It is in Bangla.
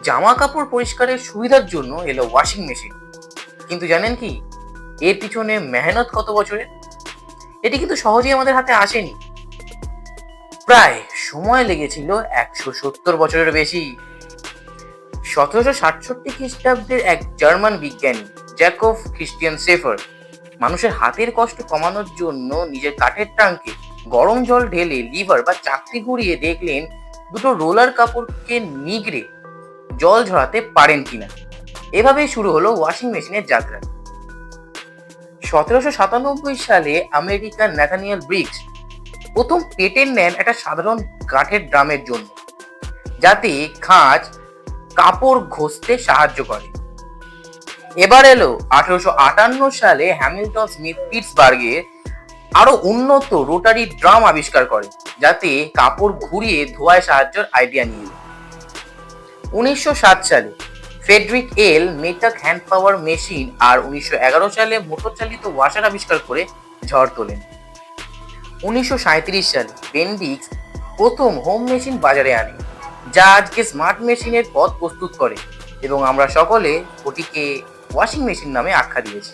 জামা কাপড় পরিষ্কারের সুবিধার জন্য এলো ওয়াশিং মেশিন। কিন্তু জানেন কি এর পিছনে মেহনত কত বছরের? এটি কিন্তু সহজেই আমাদের হাতে আসেনি। প্রায় সময় লেগেছিল 170 বছরের বেশি। 1767 খ্রিস্টাব্দের এক জার্মান বিজ্ঞানী জ্যাকব ক্রিস্টিয়ান শেফার মানুষের হাতের কষ্ট কমানোর জন্য নিজের কাঠের ট্যাঙ্কে গরম জল ঢেলে লিভার বা চাকতি ঘুরিয়ে দেখলেন দুটো রোলার কাপড়কে নিগড়ে জল ঝরাতে পারেন কিনা। এভাবেই শুরু হলো ওয়াশিং মেশিনের যাত্রা। 1797 সালে আমেরিকার ন্যাথানিয়েল ব্রিগস প্রথম পেটেন্ট নেন একটা সাধারণ কাঠের ড্রামের জন্য, যাতে খাঁজ কাপড় ঘষতে সাহায্য করে। এবার এলো 1858 সালে হ্যামিল্টন স্মিথ পিটসবার্গে আরো উন্নত রোটারি ড্রাম আবিষ্কার করে, যাতে কাপড় ঘুরিয়ে ধোয়ায় সাহায্যের আইডিয়া নিয়ে। 1907 সালে ফ্রেডরিক এল মেটাক হ্যান্ড পাওয়ার মেশিন আর 1911 সালে মোটর চালিত ওয়াশার আবিষ্কার করে ঝড় তোলেন। 1937 সালে বেন্ডিক্স প্রথম হোম মেশিন বাজারে আনে, যা আজকে স্মার্ট মেশিনের পথ প্রস্তুত করে এবং আমরা সকলে ওটিকে ওয়াশিং মেশিন নামে আখ্যা দিয়েছি।